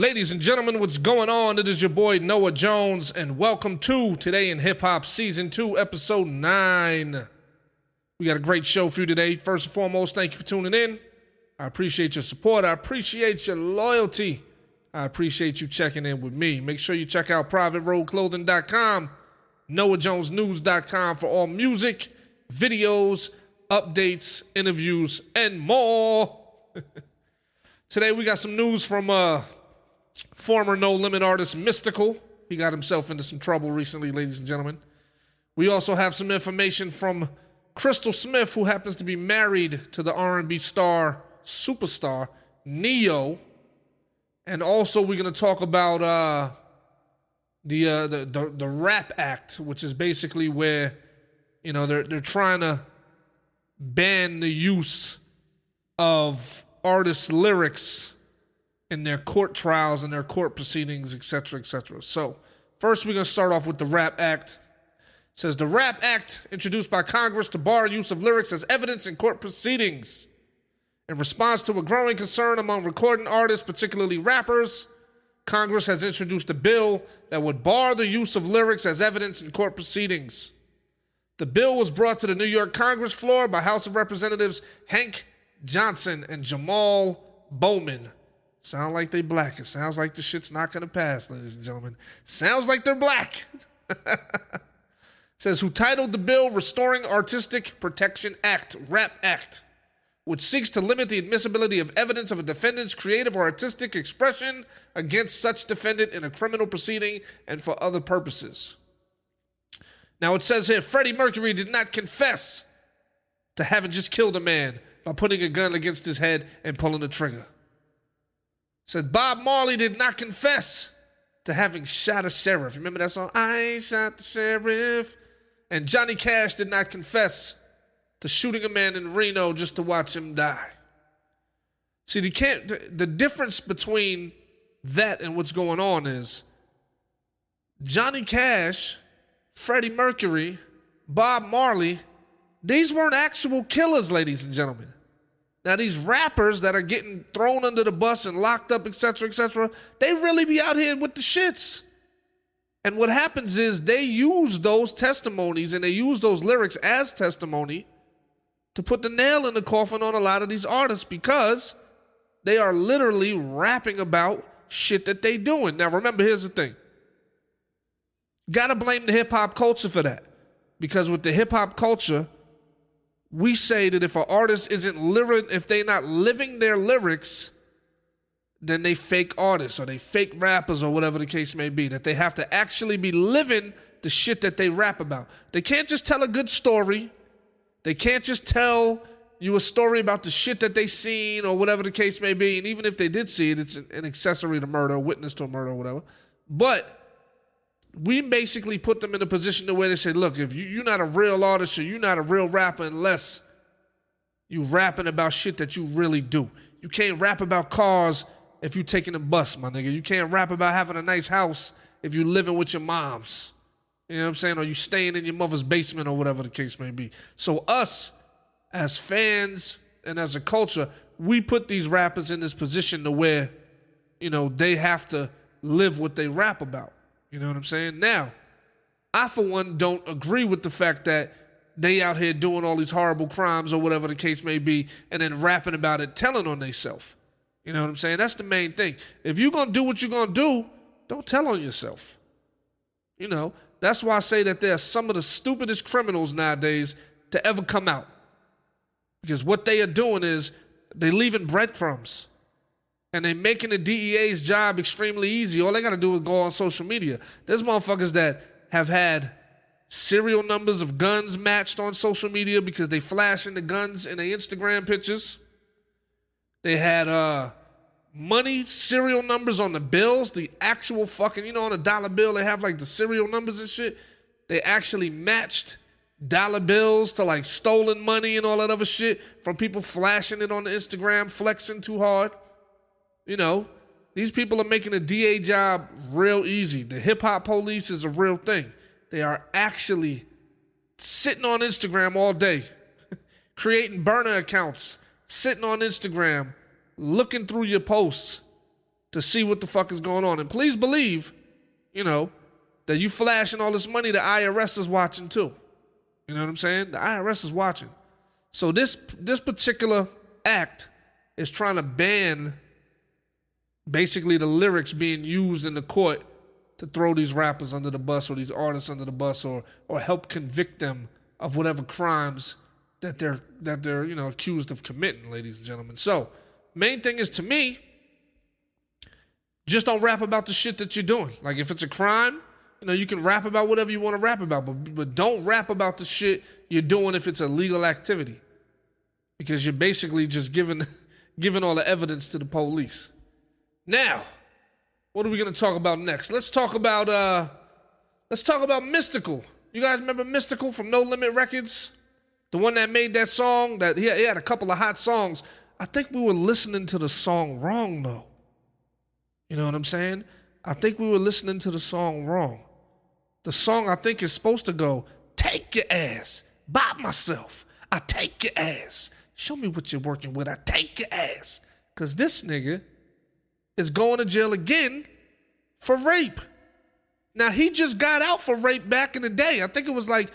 Ladies and gentlemen, what's going on? It is your boy Noah Jones, and welcome to Today in Hip Hop Season 2, Episode 9. We got a great show for you today. First and foremost, thank you for tuning in. I appreciate your support. I appreciate your loyalty. I appreciate you checking in with me. Make sure you check out privateroadclothing.com, NoahJonesNews.com for all music, videos, updates, interviews, and more. Today we got some news from former No Limit artist Mystikal. He got himself into some trouble recently, ladies and gentlemen. We also have some information from Crystal Smith, who happens to be married to the R&B star, superstar, Neyo. And also we're going to talk about the Rap Act, which is basically where, you know, they're trying to ban the use of artists' lyrics in their court trials and their court proceedings, etc., etc. So first we're going to start off with the Rap Act. It says the Rap Act, introduced by Congress to bar use of lyrics as evidence in court proceedings. In response to a growing concern among recording artists, particularly rappers, Congress has introduced a bill that would bar the use of lyrics as evidence in court proceedings. The bill was brought to the New York Congress floor by House of Representatives Hank Johnson and Jamal Bowman. Sound like they black. It sounds like the shit's not going to pass, ladies and gentlemen. Sounds like they're black. Says, who titled the bill Restoring Artistic Protection Act, Rap Act, which seeks to limit the admissibility of evidence of a defendant's creative or artistic expression against such defendant in a criminal proceeding and for other purposes. Now it says here, Freddie Mercury did not confess to having just killed a man by putting a gun against his head and pulling the trigger. Said Bob Marley did not confess to having shot a sheriff. Remember that song? I shot the sheriff. And Johnny Cash did not confess to shooting a man in Reno just to watch him die. See, the difference between that and what's going on is Johnny Cash, Freddie Mercury, Bob Marley, these weren't actual killers, ladies and gentlemen. Now, these rappers that are getting thrown under the bus and locked up, etc., they really be out here with the shits. And what happens is they use those testimonies and they use those lyrics as testimony to put the nail in the coffin on a lot of these artists because they are literally rapping about shit that they doing. Now, remember, here's the thing. Gotta blame the hip-hop culture for that. Because with the hip-hop culture, we say that if an artist if they're not living their lyrics, then they fake artists or they fake rappers or whatever the case may be. That they have to actually be living the shit that they rap about. They can't just tell a good story. They can't just tell you a story about the shit that they seen or whatever the case may be. And even if they did see it, it's an accessory to murder, a witness to a murder or whatever. But we basically put them in a position to where they say, look, if you're not a real artist or you're not a real rapper unless you rapping about shit that you really do. You can't rap about cars if you taking a bus, my nigga. You can't rap about having a nice house if you living with your moms. You know what I'm saying? Or you staying in your mother's basement or whatever the case may be. So us, as fans and as a culture, we put these rappers in this position to where, you know, they have to live what they rap about. You know what I'm saying? Now, I, for one, don't agree with the fact that they out here doing all these horrible crimes or whatever the case may be and then rapping about it, telling on themselves. You know what I'm saying? That's the main thing. If you're going to do what you're going to do, don't tell on yourself. You know, that's why I say that they're some of the stupidest criminals nowadays to ever come out. Because what they are doing is they're leaving breadcrumbs. And they making the DEA's job extremely easy. All they got to do is go on social media. There's motherfuckers that have had serial numbers of guns matched on social media because they flashing the guns in their Instagram pictures. They had money serial numbers on the bills, the actual fucking, you know, on a dollar bill, they have like the serial numbers and shit. They actually matched dollar bills to like stolen money and all that other shit from people flashing it on the Instagram, flexing too hard. You know, these people are making the DA job real easy. The hip-hop police is a real thing. They are actually sitting on Instagram all day, creating burner accounts, sitting on Instagram, looking through your posts, to see what the fuck is going on. And please believe, that you flashing all this money, the IRS is watching too. You know what I'm saying? The IRS is watching. So this particular act is trying to ban basically the lyrics being used in the court to throw these rappers under the bus or these artists under the bus or help convict them of whatever crimes that they're accused of committing, ladies and gentlemen. So, main thing is, to me, just don't rap about the shit that you're doing. Like, if it's a crime, you can rap about whatever you want to rap about, but don't rap about the shit you're doing if it's a legal activity, because you're basically just giving all the evidence to the police. Now, what are we going to talk about next? Let's talk about Mystikal. You guys remember Mystikal from No Limit Records? The one that made that song, that he had a couple of hot songs. I think we were listening to the song wrong, though. You know what I'm saying? I think we were listening to the song wrong. The song, I think, is supposed to go, take your ass, by myself, I take your ass. Show me what you're working with, I take your ass. Because this nigga is going to jail again for rape. Now, he just got out for rape back in the day. I think it was like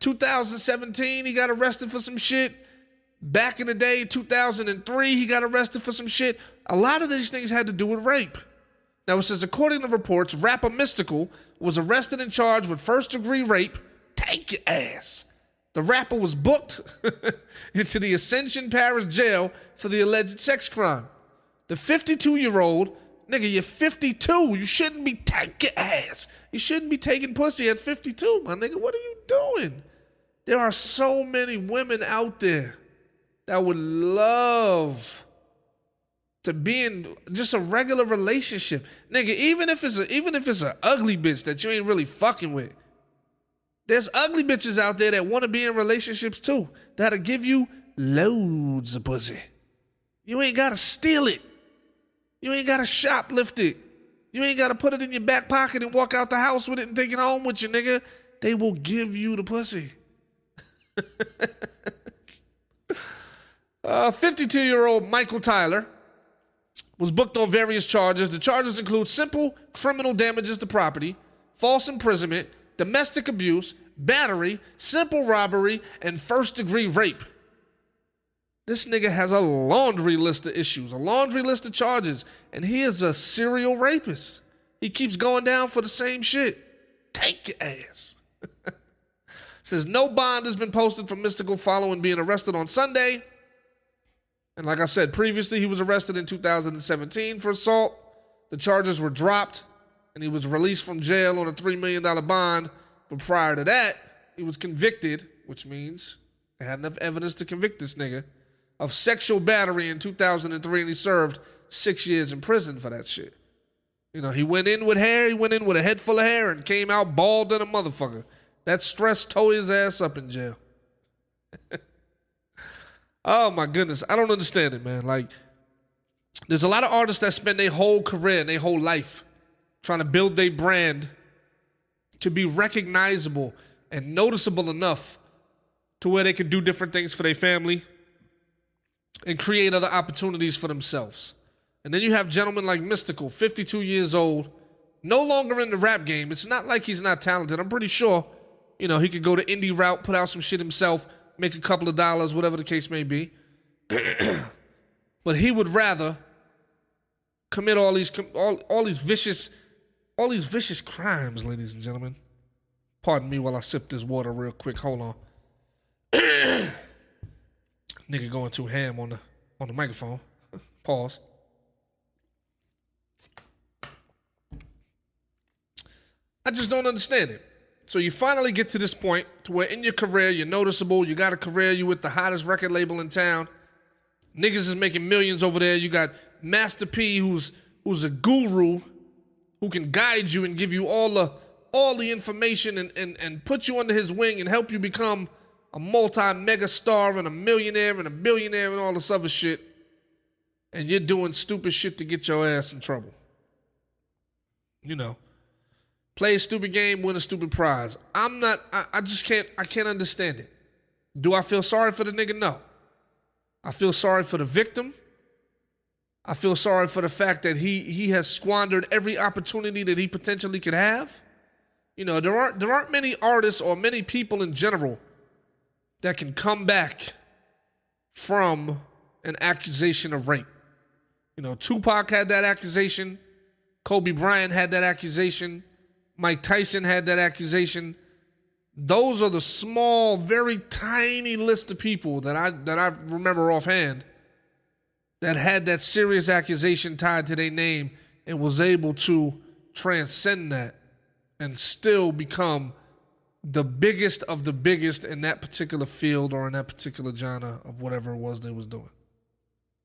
2017, he got arrested for some shit. Back in the day, 2003, he got arrested for some shit. A lot of these things had to do with rape. Now, it says, according to reports, rapper Mystikal was arrested and charged with first-degree rape. Take your ass. The rapper was booked into the Ascension Parish jail for the alleged sex crime. The 52-year-old, nigga, you're 52. You shouldn't be taking ass. You shouldn't be taking pussy at 52, my nigga. What are you doing? There are so many women out there that would love to be in just a regular relationship. Nigga, even if it's an ugly bitch that you ain't really fucking with. There's ugly bitches out there that want to be in relationships too, that'll give you loads of pussy. You ain't gotta steal it. You ain't gotta shoplift it. You ain't gotta put it in your back pocket and walk out the house with it and take it home with you, nigga. They will give you the pussy. 52-year-old Michael Tyler was booked on various charges. The charges include simple criminal damages to property, false imprisonment, domestic abuse, battery, simple robbery, and first-degree rape. This nigga has a laundry list of issues, a laundry list of charges, and he is a serial rapist. He keeps going down for the same shit. Take your ass. Says no bond has been posted for Mystikal following being arrested on Sunday. And like I said previously, he was arrested in 2017 for assault. The charges were dropped, and he was released from jail on a $3 million bond. But prior to that, he was convicted, which means they had enough evidence to convict this nigga, of sexual battery in 2003, and he served 6 years in prison for that shit. He went in with hair, he went in with a head full of hair, and came out bald than a motherfucker. That stress tore his ass up in jail. Oh my goodness, I don't understand it, man. Like, there's a lot of artists that spend their whole career and their whole life trying to build their brand to be recognizable and noticeable enough to where they can do different things for their family and create other opportunities for themselves. And then you have gentlemen like Mystikal, 52 years old, no longer in the rap game. It's not like he's not talented. I'm pretty sure, he could go the indie route, put out some shit himself, make a couple of dollars, whatever the case may be. But he would rather commit all these vicious crimes, ladies and gentlemen. Pardon me while I sip this water real quick. Hold on. Nigga going too ham on the microphone. Pause. I just don't understand it. So you finally get to this point to where in your career you're noticeable, you got a career, you with the hottest record label in town. Niggas is making millions over there. You got Master P, who's a guru, who can guide you and give you all the information and put you under his wing and help you become a multi-mega star and a millionaire and a billionaire and all this other shit. And you're doing stupid shit to get your ass in trouble. Play a stupid game, win a stupid prize. I can't understand it. Do I feel sorry for the nigga? No. I feel sorry for the victim. I feel sorry for the fact that he has squandered every opportunity that he potentially could have. You know, there aren't many artists or many people in general that can come back from an accusation of rape. You know, Tupac had that accusation. Kobe Bryant had that accusation. Mike Tyson had that accusation. Those are the small, very tiny list of people that I remember offhand that had that serious accusation tied to their name and was able to transcend that and still become the biggest of the biggest in that particular field or in that particular genre of whatever it was they was doing.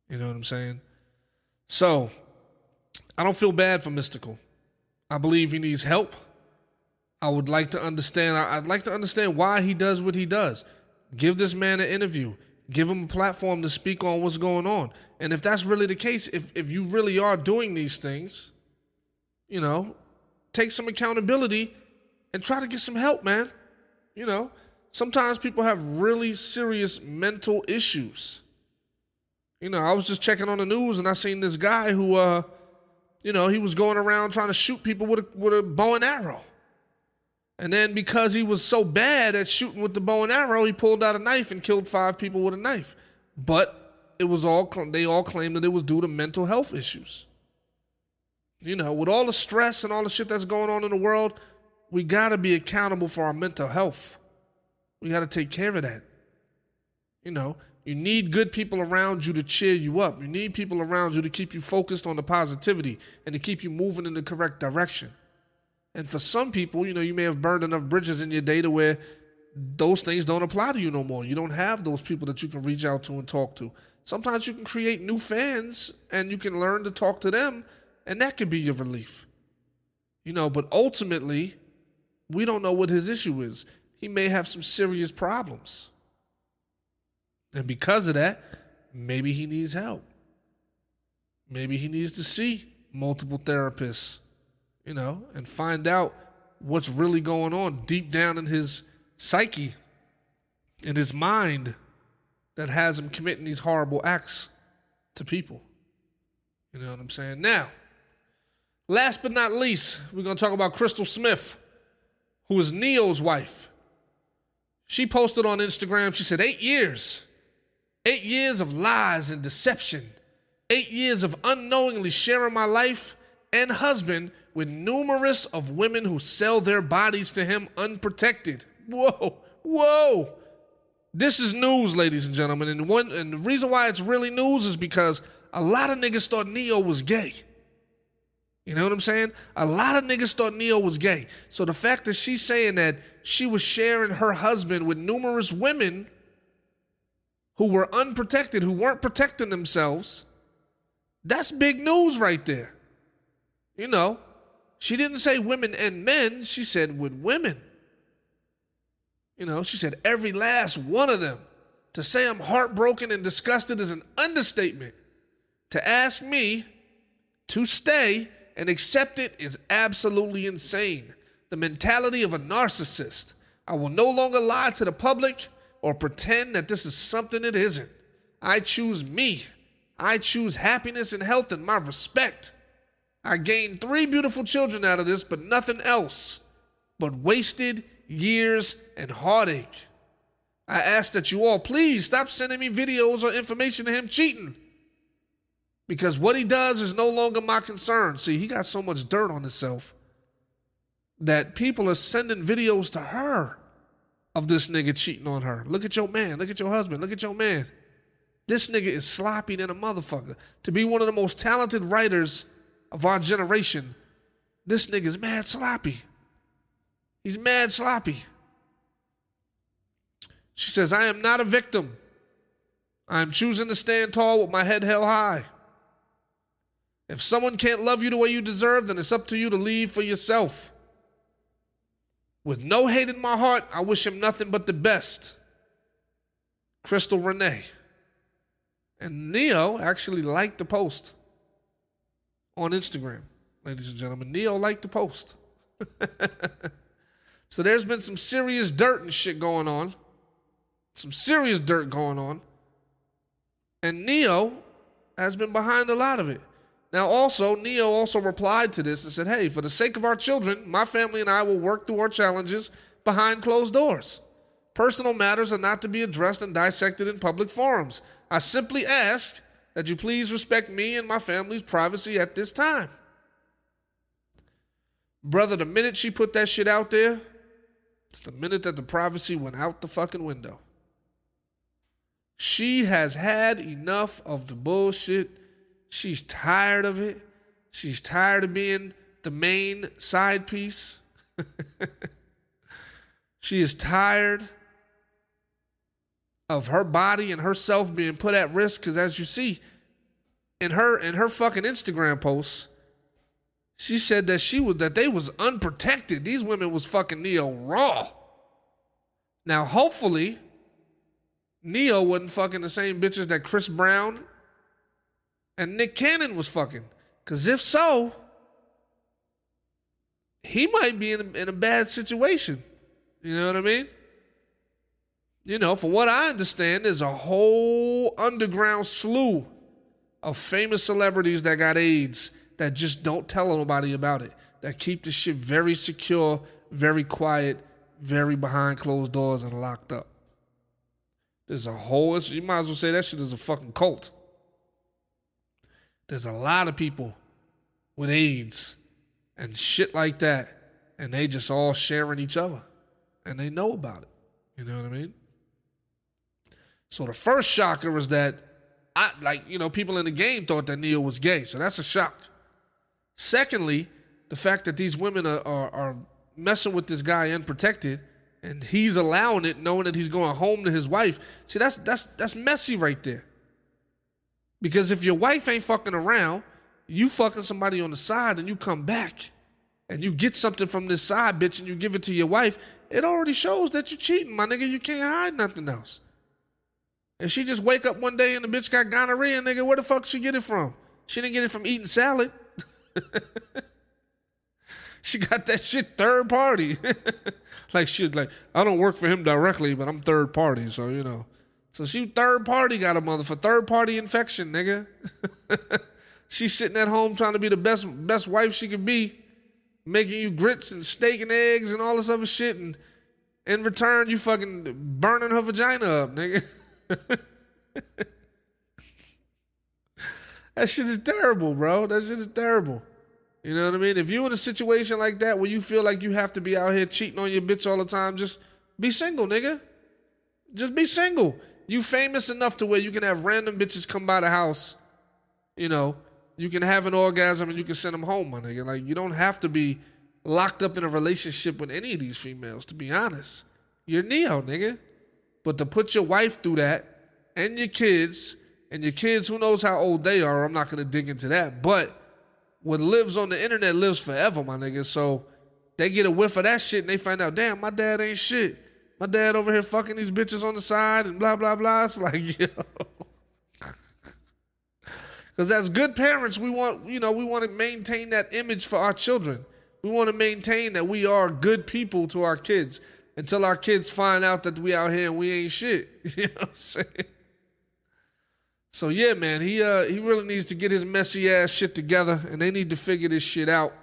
You know what I'm saying? So, I don't feel bad for Mystikal. I believe he needs help. I would like to understand, I'd like to understand why he does what he does. Give this man an interview. Give him a platform to speak on what's going on. And if that's really the case, if you really are doing these things, you know, take some accountability and try to get some help, man. You know, sometimes people have really serious mental issues. You know, I was just checking on the news and I seen this guy who, you know, he was going around trying to shoot people with a bow and arrow. And then because he was so bad at shooting with the bow and arrow, he pulled out a knife and killed 5 people with a knife. But it was they all claimed that it was due to mental health issues. You know, with all the stress and all the shit that's going on in the world, we got to be accountable for our mental health. We got to take care of that. You know, you need good people around you to cheer you up. You need people around you to keep you focused on the positivity and to keep you moving in the correct direction. And for some people, you know, you may have burned enough bridges in your day to where those things don't apply to you no more. You don't have those people that you can reach out to and talk to. Sometimes you can create new fans and you can learn to talk to them, and that could be your relief. You know, but ultimately, we don't know what his issue is. He may have some serious problems. And because of that, maybe he needs help. Maybe he needs to see multiple therapists, you know, and find out what's really going on deep down in his psyche, in his mind, that has him committing these horrible acts to people. You know what I'm saying? Now, last but not least, we're going to talk about Crystal Smith, who is Neyo's wife. She posted on Instagram, she said, 8 years. 8 years of lies and deception. 8 years of unknowingly sharing my life and husband with numerous of women who sell their bodies to him unprotected. Whoa, whoa. This is news, ladies and gentlemen. And the reason why it's really news is because a lot of niggas thought Neyo was gay. You know what I'm saying? A lot of niggas thought Neyo was gay. So the fact that she's saying that she was sharing her husband with numerous women who were unprotected, who weren't protecting themselves, that's big news right there. You know, she didn't say women and men. She said with women. You know, she said every last one of them. To say I'm heartbroken and disgusted is an understatement. To ask me to stay and accept it is absolutely insane. The mentality of a narcissist. I will no longer lie to the public or pretend that this is something it isn't. I choose me. I choose happiness and health and my respect. I gained 3 beautiful children out of this, but nothing else but wasted years and heartache. I ask that you all please stop sending me videos or information of him cheating, because what he does is no longer my concern. See, he got so much dirt on himself that people are sending videos to her of this nigga cheating on her. Look at your man. Look at your husband. Look at your man. This nigga is sloppy than a motherfucker. To be one of the most talented writers of our generation, this nigga's mad sloppy. He's mad sloppy. She says, I am not a victim. I am choosing to stand tall with my head held high. If someone can't love you the way you deserve, then it's up to you to leave for yourself. With no hate in my heart, I wish him nothing but the best. Crystal Renee. And Neyo actually liked the post on Instagram, ladies and gentlemen. Neyo liked the post. So there's been some serious dirt and shit going on. Some serious dirt going on. And Neyo has been behind a lot of it. Now, also, Neyo also replied to this and said, hey, for the sake of our children, my family and I will work through our challenges behind closed doors. Personal matters are not to be addressed and dissected in public forums. I simply ask that you please respect me and my family's privacy at this time. Brother, the minute she put that shit out there, it's the minute that the privacy went out the fucking window. She has had enough of the bullshit. She's tired of it. She's tired of being the main side piece. She is tired of her body and herself being put at risk, because as you see in her fucking Instagram posts, she said that they was unprotected. These women was fucking Neyo raw. Now, hopefully, Neyo wasn't fucking the same bitches that Chris Brown and Nick Cannon was fucking. Because if so, he might be in a bad situation. You know what I mean? You know, from what I understand, there's a whole underground slew of famous celebrities that got AIDS that just don't tell nobody about it, that keep the shit very secure, very quiet, very behind closed doors and locked up. There's a whole, you might as well say that shit is a fucking cult. There's a lot of people with AIDS and shit like that, and they just all sharing each other, and they know about it. You know what I mean? So the first shocker was that people in the game thought that Neyo was gay, so that's a shock. Secondly, the fact that these women are messing with this guy unprotected, and he's allowing it, knowing that he's going home to his wife. See, that's messy right there. Because if your wife ain't fucking around, you fucking somebody on the side and you come back and you get something from this side bitch and you give it to your wife, it already shows that you're cheating, my nigga. You can't hide nothing else. If she just wake up one day and the bitch got gonorrhea, nigga, where the fuck she get it from? She didn't get it from eating salad. She got that shit third party. Like, I don't work for him directly, but I'm third party, so, you know. So she third party got a mother for third party infection, nigga. She's sitting at home trying to be the best wife she could be, making you grits and steak and eggs and all this other shit, and in return you fucking burning her vagina up, nigga. That shit is terrible, bro. That shit is terrible. You know what I mean? If you're in a situation like that where you feel like you have to be out here cheating on your bitch all the time, just be single, nigga. Just be single. You famous enough to where you can have random bitches come by the house. You know, you can have an orgasm and you can send them home, my nigga. Like, you don't have to be locked up in a relationship with any of these females, to be honest. You're Neyo, nigga. But to put your wife through that, and your kids, who knows how old they are, I'm not going to dig into that. But what lives on the internet lives forever, my nigga. So they get a whiff of that shit and they find out, damn, my dad ain't shit. My dad over here fucking these bitches on the side and blah, blah, blah. It's like, yo. Because as good parents, we want to maintain that image for our children. We want to maintain that we are good people to our kids until our kids find out that we out here and we ain't shit. You know what I'm saying? So yeah, man, he really needs to get his messy ass shit together, and they need to figure this shit out,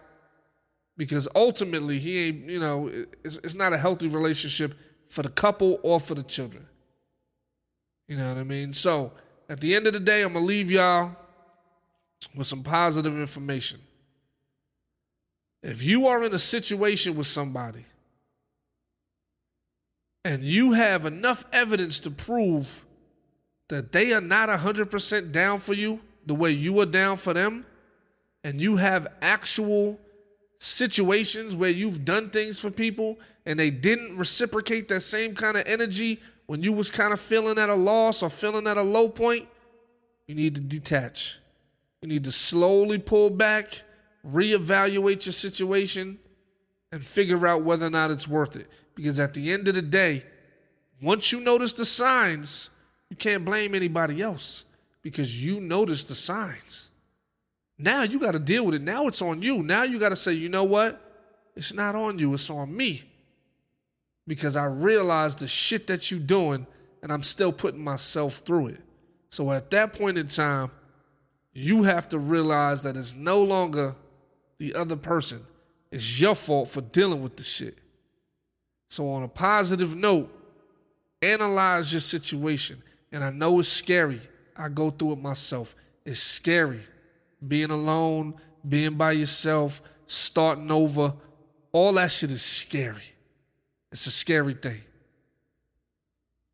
because ultimately he ain't, it's not a healthy relationship for the couple or for the children. You know what I mean? So at the end of the day, I'm gonna leave y'all with some positive information. If you are in a situation with somebody and you have enough evidence to prove that they are not 100% down for you the way you are down for them, and you have actual situations where you've done things for people and they didn't reciprocate that same kind of energy when you was kind of feeling at a loss or feeling at a low point, you need to detach. You need to slowly pull back, reevaluate your situation, and figure out whether or not it's worth it. Because at the end of the day, once you notice the signs, you can't blame anybody else, because you noticed the signs. Now you got to deal with it. Now it's on you. Now you got to say, you know what? It's not on you. It's on me. Because I realize the shit that you're doing, and I'm still putting myself through it. So at that point in time, You have to realize that it's no longer the other person. It's your fault for dealing with the shit. So on a positive note, analyze your situation. And I know it's scary. I go through it myself. It's scary. Being alone, being by yourself, starting over, all that shit is scary. It's a scary thing.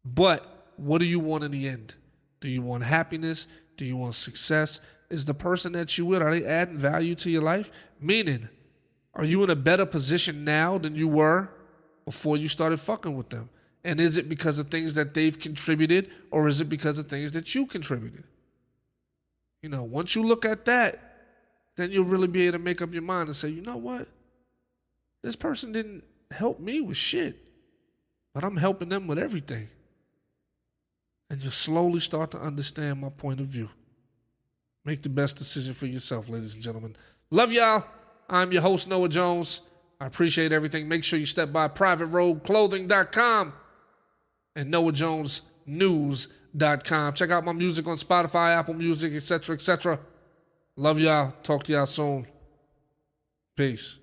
But what do you want in the end? Do you want happiness? Do you want success? Is the person that you with, are they adding value to your life? Meaning, are you in a better position now than you were before you started fucking with them? And is it because of things that they've contributed, or is it because of things that you contributed? You know, once you look at that, then you'll really be able to make up your mind and say, you know what? This person didn't help me with shit, but I'm helping them with everything. And you'll slowly start to understand my point of view. Make the best decision for yourself, ladies and gentlemen. Love y'all. I'm your host, Noah Jones. I appreciate everything. Make sure you step by privateroadclothing.com and NoahJonesNews.com. Check out my music on Spotify, Apple Music, etc., etc. Love y'all. Talk to y'all soon. Peace.